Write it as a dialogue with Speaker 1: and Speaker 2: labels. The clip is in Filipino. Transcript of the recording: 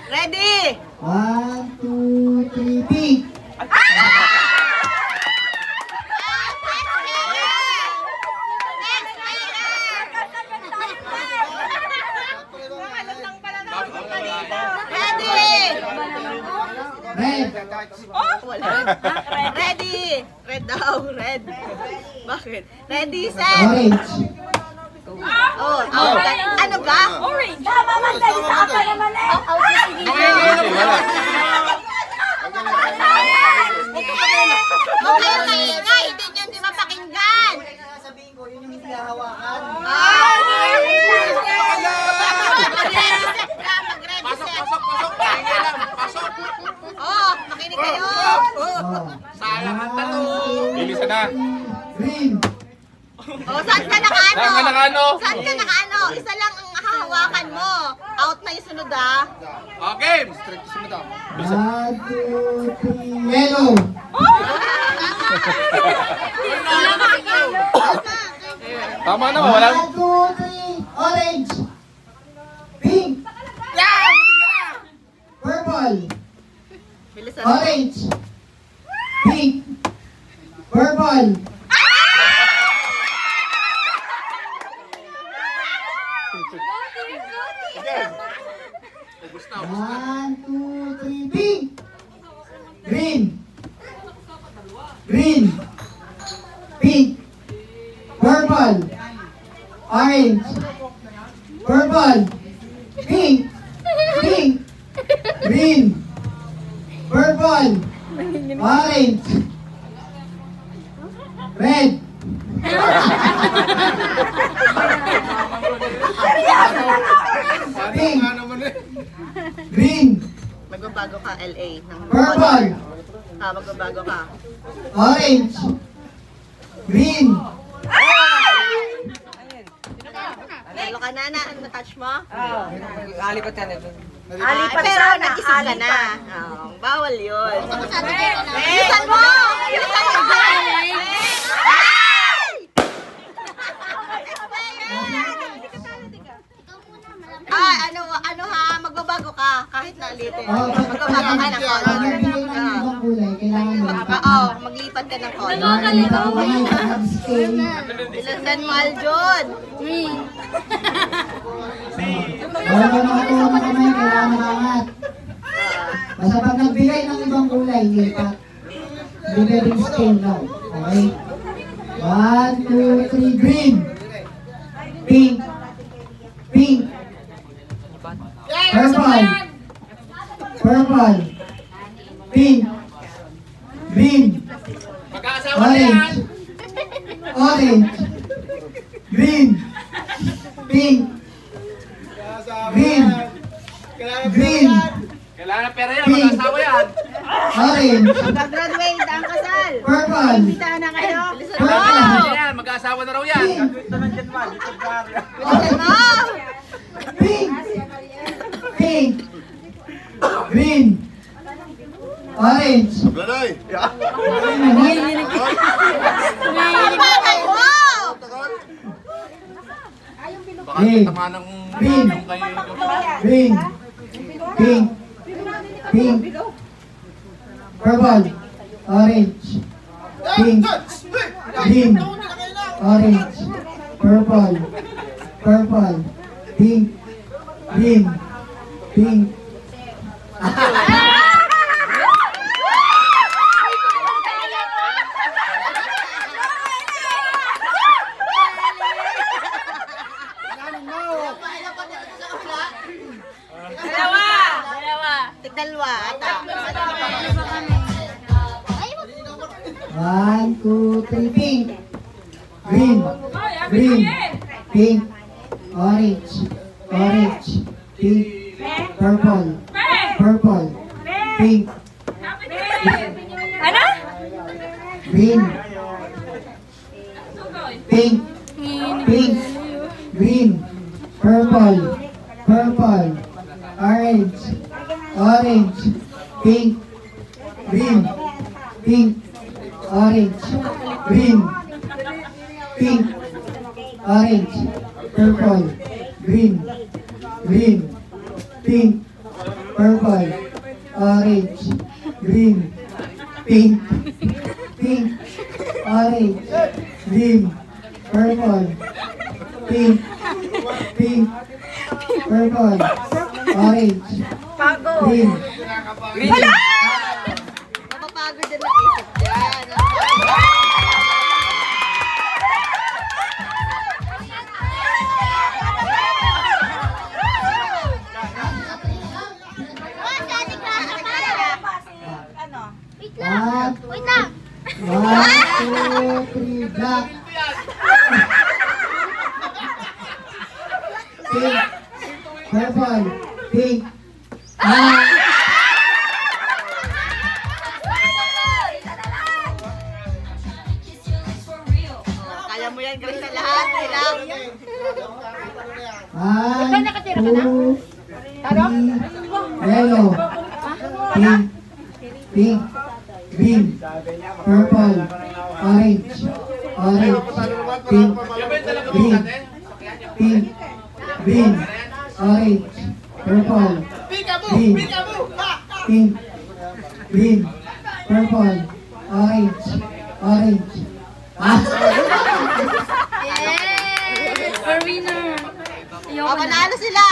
Speaker 1: Ready!
Speaker 2: 1, 2, 3, pink! Red!
Speaker 1: Ready! Red daw, red. Bakit? Ready, set!
Speaker 2: Orange!
Speaker 1: Oh, ano ba? Orange!
Speaker 3: Tama man tayo sa apa naman eh!
Speaker 1: Okay, maingay! Hindi nyo hindi mapakinggan!
Speaker 2: Sabihin ko, yun yung hindi hahawakan.
Speaker 4: Pasok! Pahingi lang! Pasok!
Speaker 1: Oh, makinig kayo!
Speaker 4: Sayang ang tanong! Bilisan na!
Speaker 2: Green!
Speaker 1: Oh, saan ka nakaano?
Speaker 4: Saan ka nakaano?
Speaker 1: Saan ka nakaano? Isa lang ang hahawakan mo. Out na yung sunod ah.
Speaker 4: Okay! Straight to sunod ah.
Speaker 2: 1, 2, 3, yellow!
Speaker 4: Tama na, wala.
Speaker 2: 1, 2, 3, orange! Pink! Purple!
Speaker 1: Bilisan.
Speaker 2: Orange! Pink! Purple!
Speaker 4: Ubus na.
Speaker 2: 1, 2, 3, pink! Green! Green! Pink! Purple! Orange! Purple! Pink! Pink! Green! Purple! Orange! Red! Pink! Green!
Speaker 1: Magbabago ka, LA.
Speaker 2: Purple!
Speaker 1: Magbabago ka.
Speaker 2: Orange! Green!
Speaker 1: Lalo ka na, na-touch mo?
Speaker 5: Alipat yan ito.
Speaker 1: Pero nag-isip ka na. Bawal yun. Bilisan mo! Bilisan mo! Ano ha, magbabago ka kahit nalitin. Magbabago ka ng color.
Speaker 2: Magbigay ng ibang kulay, kailangan mo.
Speaker 1: Oo, maglipat ka ng color. Bilisan mo, Aljon.
Speaker 2: Wala ka makakuha ng kamay, kailangan makangat. Basta pag nagbigay ng ibang kulay, lipat. Hindi pwedeng scale now. Okay? 1, 2, 3, green! Pink! Pink! Purple! Purple! Pink! Green! Orange! Orange! Green! Pink! Green! Green!
Speaker 4: Kailangan pera yan, mag-asawa yan.
Speaker 2: Orange!
Speaker 1: Mag-graduate ang kasal.
Speaker 2: Purple!
Speaker 1: Imbitahan na kayo. Bilisan mo!
Speaker 4: Kailangan yan, mag-asawa na raw yan.
Speaker 1: Bilisan mo!
Speaker 2: Pink! Pink! Green! Orange!
Speaker 4: Blaloy!
Speaker 1: Bakit mo?
Speaker 4: Baka
Speaker 2: Green!
Speaker 4: tama ng
Speaker 2: Green!
Speaker 4: kayo.
Speaker 2: Green! Pink! Pink! Purple! Orange! Pink! Green! Orange! Purple! Purple! Pink! Green! Pink!
Speaker 1: Tigdalwa. Ata.
Speaker 2: 1, 2, 3, pink! Green! Green! Pink! Orange! Orange! Pink! Purple! Purple! Pink!
Speaker 3: Ano?
Speaker 2: Green! Pink! Pink! Green! Purple! Purple! Orange! Orange! Pink! Green! Pink! Orange! Green! Pink! Orange! Purple! Green! Green! Pink! purple, orange, green, pink, pink, orange, green, purple, pink, pink, purple, orange, green, green.
Speaker 1: Mapapagod din ang isip dyan.
Speaker 2: At,
Speaker 3: Wait lang.
Speaker 2: 1, 2, 3, black. Pink, purple, pink,
Speaker 1: Kaya mo yan gawin sa lahat. Kailang.
Speaker 2: 1, 2, 3, yellow, pink, pink, green, purple, orange, orange, pink, green, pink, green, orange, purple, green, pink, green, purple, orange, orange.
Speaker 3: Yes! For winner!
Speaker 1: Panalo sila!